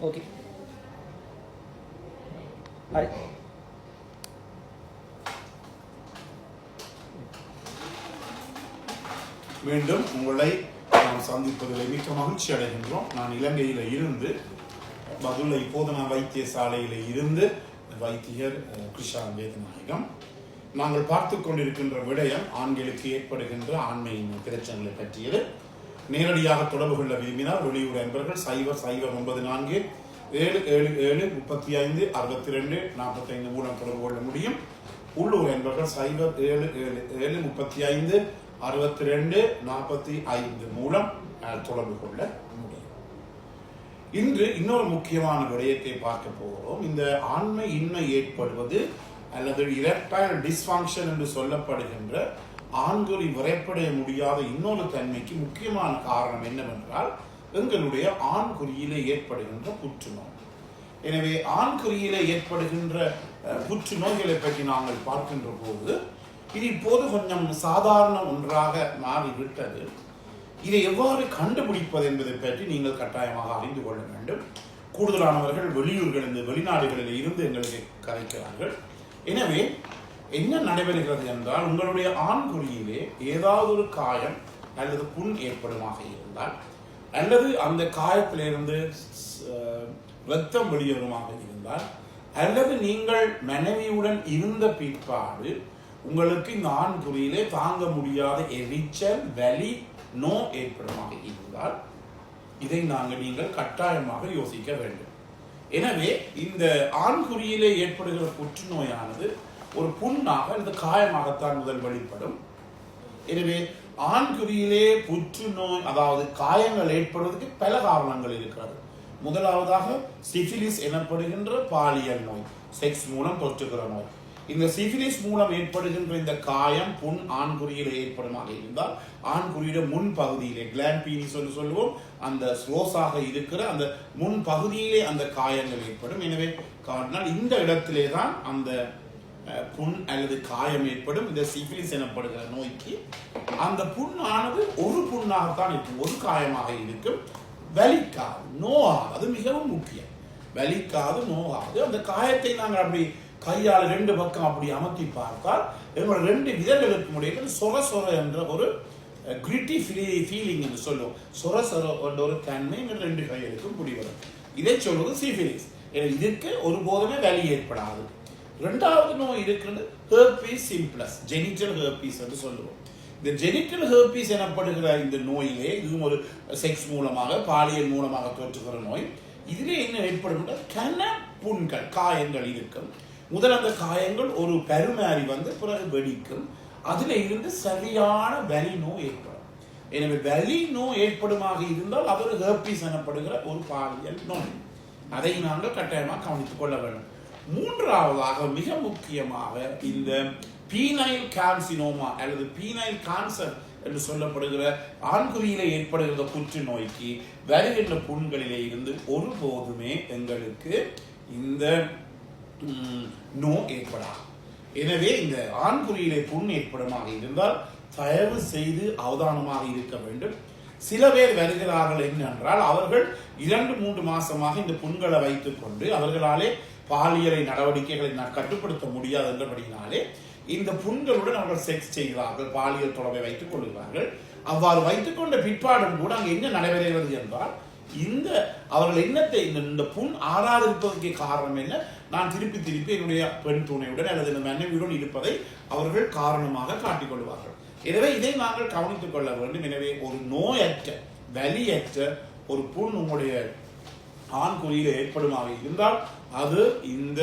Okay. Hi. மீண்டும் உங்களை நாம் சந்திப்பதில் மிக்க மகிழ்ச்சி அடைகின்றோம். நான் இலங்கையில் இருந்து பதுளை போதனா வைத்தியசாலையில் இருந்து வைத்தியர் கிருஷாந்த் வேதநாயகம். நாங்கள் பார்த்து கொண்டிருக்கின்ற விடயம் ஆண்களுக்கு ஏற்படுகின்ற ஆண்மையின் பிரச்சனைகளை பற்றியது. நேரடியாக தொடர்பு கொள்ள விரும்பினால் வெளியூர் என்பவர்கள் 00947777356245 மூலம் தொடர்பு கொள்ள முடியும். உள்ளூர் என்பவர்கள் 0777356245 மூலம் தொடர்பு கொள்ள முடியும். இன்று இன்னொரு முக்கியமான விடயத்தை பார்க்க போகிறோம். இந்த ஆண்மை இன்மை ஏற்படுவது அல்லது எரெக்டைல் டிஸ்ஃபங்க்ஷன் என்று சொல்லப்படுகின்ற ஆண்குறி விரைப்படைய முடியாத இன்னொரு தன்மைக்கு முக்கியமான காரணம் என்னவென்றால் எங்களுடைய ஆண்குறியிலே ஏற்படுகின்ற புற்றுநோய். எனவே ஆண்குறியிலே ஏற்படுகின்ற புற்றுநோய்களை பற்றி நாங்கள் பார்க்கின்ற போது இது இப்போது கொஞ்சம் சாதாரண ஒன்றாக மாறிவிட்டது. இதை எவ்வாறு கண்டுபிடிப்பது என்பதை பற்றி நீங்கள் கட்டாயமாக அறிந்து கொள்ள வேண்டும். கூடுதலானவர்கள் வெளியூர்களிலிருந்து வெளிநாடுகளில் இருந்து எங்களுக்கு கதைக்கிறார்கள். எனவே என்ன நடைபெறுகிறது என்றால், உங்களுடைய ஆண்குறியிலே ஏதாவது ஒரு காயம் அல்லது புண் ஏற்படுமாக இருந்தால் அல்லது அந்த காயத்திலிருந்து இரத்தம் வெளியேறுமாக இருந்தால் அல்லது நீங்கள் மனைவியுடன் இருந்த பிற்பாடு உங்களுக்கு இந்த ஆண்குறியிலே தாங்க முடியாத எரிச்சல், வலி, நோ ஏற்படுமாக இருந்தால் இதை நீங்கள் கட்டாயமாக யோசிக்க வேண்டும். எனவே இந்த ஆண்குறியிலே ஏற்படுகிற புற்றுநோயானது ஒரு புண்ணாக அல்லது காயமாகத்தான் முதல் வெளிப்படும். எனவே ஆண்குறியிலே புற்றுநோய் அதாவது காயங்கள் ஏற்படுவதற்கு பல காரணங்கள் இருக்கிறது. முதலாவதாக சிஃபிலிஸ் எனப்படுகின்ற பாலியல் நோய், செக்ஸ் மூலம் தொற்றுகிற நோய். இந்த சிஃபிலிஸ் மூலம் ஏற்படுகின்ற இந்த காயம் புண் ஆண்குறியிலே ஏற்படுமாக இருந்தால் ஆண்குறியிட முன் பகுதியிலே கிளாண்ட் பீனிஸ் என்று சொல்லுவோம், அந்த ஸ்லோஸாக இருக்கிற அந்த முன் பகுதியிலே அந்த காயங்கள் ஏற்படும். எனவே இந்த இடத்திலே தான் அந்த புண் அல்லது காயம் ஏற்படும். இந்த சிஃபிலிஸ் எனப்படுகிற நோய்க்கு அந்த புண்ணானது ஒரு புண்ணாகத்தான் இருக்கும், ஒரு காயமாக இருக்கும். வலிக்காது, நோகாது. அது மிகவும் முக்கியம். வலிக்காது, நோகாது. அந்த காயத்தை நாங்கள் அப்படி கையால் ரெண்டு பக்கம் அப்படி அமர்த்தி பார்த்தால் எங்களோட ரெண்டு விதங்களுக்கு முடிய சொர சொர என்ற ஒரு கிரிட்டி ஃபீலிங் என்று சொல்லுவோம். சொர சொர என்ற ஒரு தன்மை எங்கள் ரெண்டு கைகளுக்கும் பிடிவரும். இதை சொல்வது சிஃபிலிஸ். இதுக்கு ஒருபோதுமே வலி ஏற்படாது. இரண்டாவது நோய் இருக்கிறது ஹெர்பீஸ் சிம்ப்ளஸ், ஜெனிட்டல் ஹெர்பீஸ் என்று சொல்லுவோம். இந்த ஜெனிட்டல் ஹெர்பீஸ் எனப்படுகிற இந்த நோயிலே இதுவும் ஒரு செக்ஸ் மூலமாக பாலியல் மூலமாக தோற்றுகிற நோய். இதிலே என்ன ஏற்படும்? கன புண்கள், காயங்கள் இருக்கும். முதல் அந்த காயங்கள் ஒரு பெருமாறி வந்து பிறகு வெடிக்கும். அதுல இருந்து சரியான வலி நோய் ஏற்படும். எனவே வலி நோய் ஏற்படுமாக இருந்தால் அது ஒரு ஹெர்பீஸ் எனப்படுகிற ஒரு பாலியல் நோய். அதை நாங்கள் கட்டாயமாக கவனித்துக் கொள்ள வேண்டும். மூன்றாவதாக மிக முக்கியமாக இந்த பீனைல் கார்சினோமா அல்லது பீனைல் கான்சர் என்று சொல்லப்படுகிற ஆண்குறியிலே ஏற்படுகிற புற்றுநோய்க்கு வருகின்ற புண்களிலே இருந்து ஒருபோதுமே எங்களுக்கு இந்த நோய் ஏற்படாது. எனவே இந்த ஆண்குறியிலே புண் ஏற்படுமாக இருந்தால் தயவு செய்து அவதானமாக இருக்க வேண்டும். சில பேர் வருகிறார்கள் என்னென்றால் அவர்கள் 2-3 மாசமாக இந்த புண்களை வைத்துக் கொண்டு அவர்களாலே பாலியலை நடவடிக்கைகளை கட்டுப்படுத்த முடியாது என்றபடினாலே இந்த புண்களுடன் அவர்கள் செக்ஸ் செய்கிறார்கள், பாலியல் தொடர்பை வைத்துக் கொள்கிறார்கள். அவ்வாறு வைத்துக் கொண்ட பிற்பாடும் கூட அங்கு என்ன நடைபெறுகிறது என்றால் இந்த அவர்கள் எண்ணத்தை இந்த புண் ஆறாதிருப்பதற்கு காரணம் என்ன? நான் திருப்பி என்னுடைய பெண் துணையுடன் அல்லது இந்த மனைவியுடன் இருப்பதை அவர்கள் காரணமாக காட்டிக் கொள்வார்கள். எனவே இதை நாங்கள் கவனித்துக் கொள்ள வேண்டும். எனவே ஒரு நோயற்ற வலியற்ற ஒரு புண் உங்களுடைய ஆண்குறியில ஏற்படுமாக இருந்தால் அது இந்த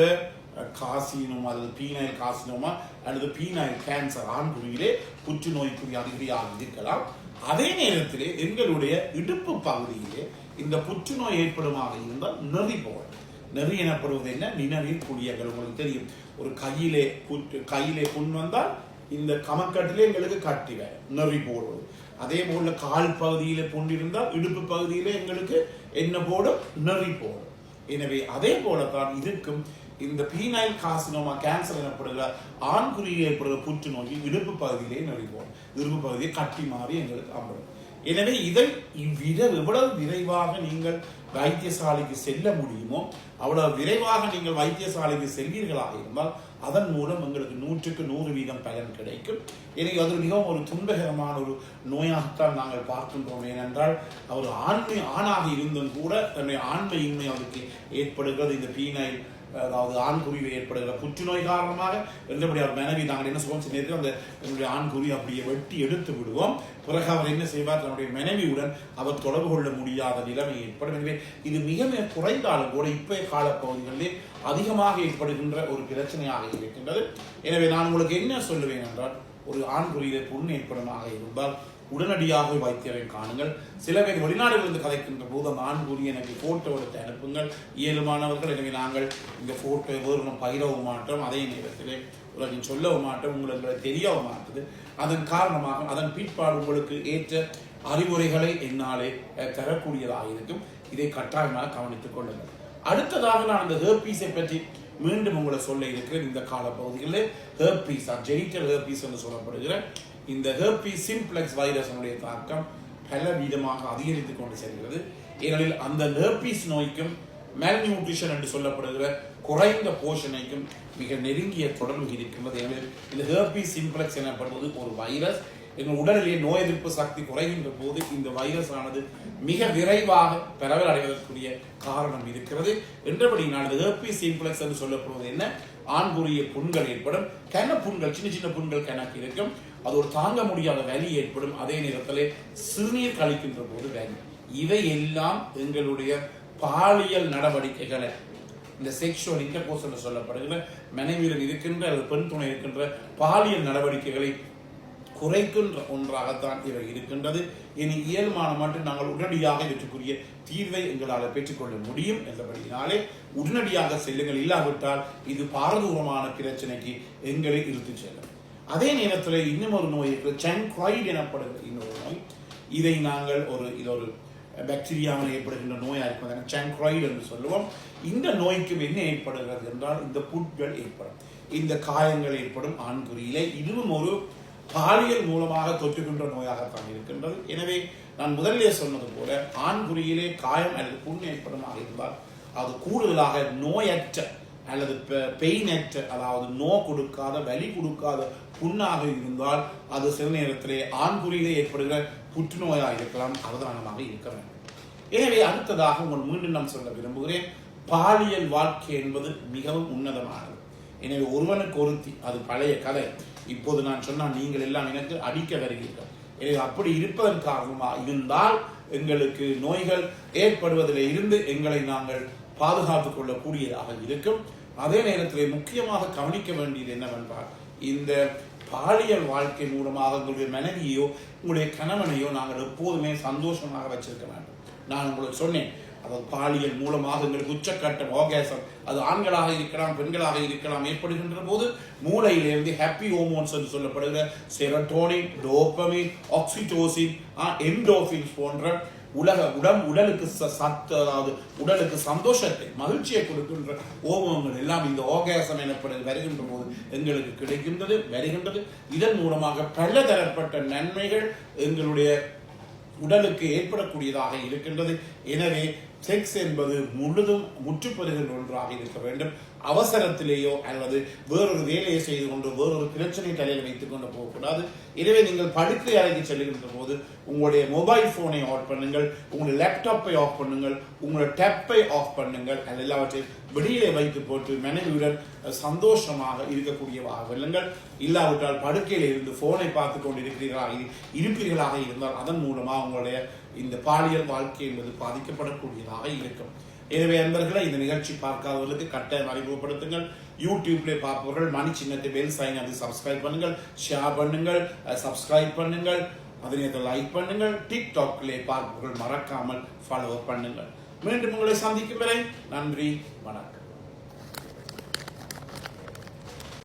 காசினோமா அல்லது பீனைல் காசினோமா அல்லது பீனைல் கேன்சர் ஆண்குறியிலே புற்றுநோய்க்குரிய அறிகுறியாக இருக்கலாம். அதே நேரத்திலே எங்களுடைய இடுப்பு பகுதியிலே இந்த புற்றுநோய் ஏற்படுமாக இருந்தால் நெறி போல், நெறி எனப்படுவது என்ன? நிணநீர் குழியங்கள். உங்களுக்கு தெரியும், ஒரு கையிலே புண் வந்தால் இந்த கமக்கட்டிலே எங்களுக்கு கட்டி வேறு நெறி போடுவது. அதே போல கால் பகுதியில புண் இருந்தால் இடுப்பு பகுதியிலே எங்களுக்கு என்ன போடும்? நெறி போடும். எனவே அதே போலத்தான் இதுக்கும் இந்த பீனைல் கார்சினோமா கேன்சர் எனப்படுகிற ஆண்குறியில் ஏற்படுகிற புற்றுநோய் இடுப்பு பகுதியிலே நெறி போடும். இடுப்பு பகுதியை கட்டி மாறி எங்களுக்கு அம்படும். எனவே இதை எவ்வளவு விரைவாக நீங்கள் வைத்தியசாலைக்கு செல்ல முடியுமோ அவ்வளவு விரைவாக நீங்கள் வைத்தியசாலைக்கு செல்வீர்களாக இருந்தால் அதன் மூலம் உங்களுக்கு 100% பலன் கிடைக்கும். எனவே அது மிகவும் ஒரு துன்பகரமான ஒரு நோயாகத்தான் நாங்கள் பார்க்கின்றோம். ஏனென்றால் அவர் ஆணாக இருந்தும் கூட தன்னுடைய ஆண்மை இன்மை அவருக்கு ஏற்படுகிறது. இந்த பீனைல் அதாவது ஆண்குருவி ஏற்படுகிற புற்றுநோய் காரணமாக என்றபடி அவர் மனைவி நாங்கள் என்ன சொல்வோம், சில நேரத்தில் அந்த என்னுடைய ஆண்குருவி அப்படியே வெட்டி எடுத்து விடுவோம். பிறகு அவர் என்ன செய்வார், தன்னுடைய மனைவியுடன் அவர் தொடர்பு கொள்ள முடியாத நிலைமை ஏற்படும். எனவே இது மிக குறைந்தாலும் கூட இப்ப காலப்பகுதிகளிலே அதிகமாக ஏற்படுகின்ற ஒரு பிரச்சனையாக இருக்கின்றது. எனவே நான் உங்களுக்கு என்ன சொல்லுவேன் என்றால், ஒரு ஆண்குருவியிலே புண் ஏற்படுமாக இருந்தால் உடனடியாக வைத்தியரை காணுங்கள். சில பேர் வெளிநாடுகளிலிருந்து கதைக்கின்ற போது அந்த ஆண்குறி எனக்கு போட்டோ எடுத்து அனுப்புங்கள், இயலுமானவர்கள். எனவே நாங்கள் இந்த போட்டோ வேறு பகிரவும் மாட்டோம், அதே நேரத்தில் உலகின் சொல்லவும் மாட்டோம், உங்களுக்கு தெரியவும் மாட்டுது. அதன் காரணமாக அதன் பிற்பாடு உங்களுக்கு ஏற்ற அறிவுரைகளை என்னாலே தரக்கூடியதாக இருக்கும். இதை கட்டாயமாக கவனித்துக் கொள்ளுங்கள். அடுத்ததாக நான் இந்த ஹெர்பீஸை பற்றி மீண்டும் உங்களை சொல்ல இருக்கிறேன். இந்த காலப்பகுதிகளில் ஹெர்பீஸ் ஜெனிட்டல் ஹெர்பீஸ் என்று சொல்லப்படுகிற இந்த ஹெர்பீஸ் சிம்ப்ளெக்ஸ் வைரஸனுடைய தாக்கம் பல விதமாக அதிகரித்துக் கொண்டு செல்கிறது. ஏனெனில் அந்த ஹெர்பீஸ் நோய்க்கும் மேல்நியூட்ரிஷன் என்று சொல்லப்படுகிற குறைந்த போஷணைக்கும் மிக நெருங்கிய தொடர்பு இருக்கின்றது. ஏனெனில் இந்த ஹெர்பீஸ் சிம்ப்ளெக்ஸ் எனப்படுவது ஒரு வைரஸ். எங்கள் உடலிலே நோய் எதிர்ப்பு சக்தி குறைகின்ற போது இந்த வைரஸ் ஆனது மிக விரைவாக பரவல் அடைவதற்குரிய காரணம் இருக்கிறது. என்றபடி நான் இந்த ஹெர்பீஸ் சிம்ப்ளெக்ஸ் என்று சொல்லப்படுவது என்ன, ஆண்குறிய புண்கள் ஏற்படும், புண்கள் சின்ன சின்ன புண்கள் கணக்கு இருக்கும். அது ஒரு தாங்க முடியாத வலி ஏற்படும். அதே நேரத்தில் சிறுநீர் கழிக்கின்ற போது வலி. இவை எல்லாம் எங்களுடைய பாலியல் நடவடிக்கைகளை, இந்த செக்ஷுவல் இன்டர்கோர்ஸ் என்று சொல்லப்படுகிற மனைவியில் இருக்கின்ற அல்லது பெண் துணை இருக்கின்ற பாலியல் நடவடிக்கைகளை குறைக்கின்ற ஒன்றாகத்தான் இவை இருக்கின்றது. இனி இயல்பான மட்டும் நாங்கள் உடனடியாக இதற்குரிய தீர்வை எங்களால் பெற்றுக்கொள்ள முடியும் என்றபடினாலே உடனடியாக செல்லுங்கள். இல்லாவிட்டால் இது பாரதூரமான பிரச்சனைக்கு எங்களை இழுத்து செல்லும். அதே நேரத்தில் இன்னும் ஒரு நோய் இருக்கிறது, சாங்க்ராய்டு எனப்படுகிற இன்னொரு நோய். இதை நாங்கள் இது ஒரு பாக்டீரியாவில் ஏற்படுகின்ற நோயாக இருக்கும், சாங்க்ராய்டு என்று சொல்லுவோம். இந்த நோய்க்கு என்ன ஏற்படுகிறது என்றால் இந்த புட்கள் ஏற்படும், இந்த காயங்கள் ஏற்படும் ஆண்குறியிலே. இதுவும் ஒரு பாலியல் மூலமாக தொற்றுகின்ற நோயாகத்தான் இருக்கின்றது. எனவே நான் முதலிலே சொன்னது போல ஆண்குறியிலே காயம் அல்லது புண் ஏற்படுமாக இருந்தால் அது கூடுதலாக நோயற்ற அல்லது பெயினற்ற, அதாவது நோ கொடுக்காத வலி கொடுக்காத புண்ணாக இருந்தால் அது சில நேரத்திலே ஆண்குறியிலே ஏற்படுகிற புற்றுநோயாக இருக்கலாம், அவதானமாக இருக்க வேண்டும். எனவே அடுத்ததாக உங்கள் மீண்டும் நான் சொல்ல விரும்புகிறேன், பாலியல் வாழ்க்கை என்பது மிகவும் உன்னதமானது. எனவே ஒருவனுக்கு ஒருத்தி, அது பழைய கதை. இப்போது நான் சொன்னால் நீங்கள் எல்லாம் எனக்கு அடிக்க வருகிறீர்கள். எனவே அப்படி இருப்பதன் காரணமாக இருந்தால் எங்களுக்கு நோய்கள் ஏற்படுவதில் இருந்து எங்களை நாங்கள் பாதுகாத்துக் கொள்ளக்கூடியதாக இருக்கும். அதே நேரத்தில் முக்கியமாக கவனிக்க வேண்டியது என்னவென்றால், இந்த பாலியல் வாழ்க்கை மூலமாக உங்களுடைய மனைவியோ உங்களுடைய கணவனையோ நாங்கள் எப்போதுமே சந்தோஷமாக வச்சிருக்க வேண்டும். நான் உங்களுக்கு சொன்னேன், அதாவது பாலியல் மூலமாக எங்களுக்கு உச்சக்கட்டம் ஆர்காசம், அது ஆண்களாக இருக்கலாம் பெண்களாக இருக்கலாம், ஏற்படுகின்ற போது மூளையிலிருந்து ஹாப்பி ஹோமோன்ஸ் என்று சொல்லப்படுகிற செரோட்டோனின், டோபமின், ஆக்சிடோசின், என்டோர்பின்ஸ் போன்ற உடலுக்கு சத்து, அதாவது உடலுக்கு சந்தோஷத்தை மகிழ்ச்சியை கொடுக்கின்ற ஹோமோன்கள் எல்லாம் இந்த ஆர்காசம் எனப்படுது வருகின்ற போது எங்களுக்கு வருகின்றது. இதன் மூலமாக பல தரப்பட்ட நன்மைகள் எங்களுடைய உடலுக்கு ஏற்படக்கூடியதாக இருக்கின்றது. எனவே செக்ஸ் என்பது முற்றுப்பெறுகின்ற ஒன்றாக இருக்க வேண்டும். அவசரத்திலேயோ அல்லது வேறொரு வேலையை செய்து கொண்டு வேறொரு பிரச்சனை தலையில் வைத்துக் கொண்டு போகக்கூடாது. எனவே நீங்கள் படுக்கை அறைக்கு செல்கின்ற போது உங்களுடைய மொபைல் போனை ஆஃப் பண்ணுங்கள், உங்களுடைய லேப்டாப்பை ஆஃப் பண்ணுங்கள், உங்களுடைய டேப்பை ஆஃப் பண்ணுங்கள். அது எல்லாவற்றையும் வெளியிலே வைத்து போட்டு மனைவியுடன் சந்தோஷமாக இருக்கக்கூடியவாக வெல்லுங்கள். இல்லாவிட்டால் படுக்கையில் இருந்து போனை பார்த்து கொண்டு இருப்பீர்களாக இருந்தால் அதன் மூலமாக உங்களுடைய இந்த பாலியல் வாழ்க்கை என்பது பாதிக்கப்படக்கூடியதாக இருக்கும். எனவே அன்பர்களே, இந்த நிகழ்ச்சி பார்க்காதவர்களுக்கு கட்டாயம் அறிமுகப்படுத்துங்கள். யூடியூப்ல பார்ப்பவர்கள் மணி சின்னத்தை பெல் சைன் அது சப்ஸ்கிரைப் பண்ணுங்கள், ஷேர் பண்ணுங்கள், சப்ஸ்கிரைப் பண்ணுங்கள், அதனை லைக் பண்ணுங்கள். டிக்டாக்ல பார்ப்பவர்கள் மறக்காமல் ஃபாலோ பண்ணுங்கள். மீண்டும் உங்களை சந்திக்கும் வரை நன்றி, வணக்கம்.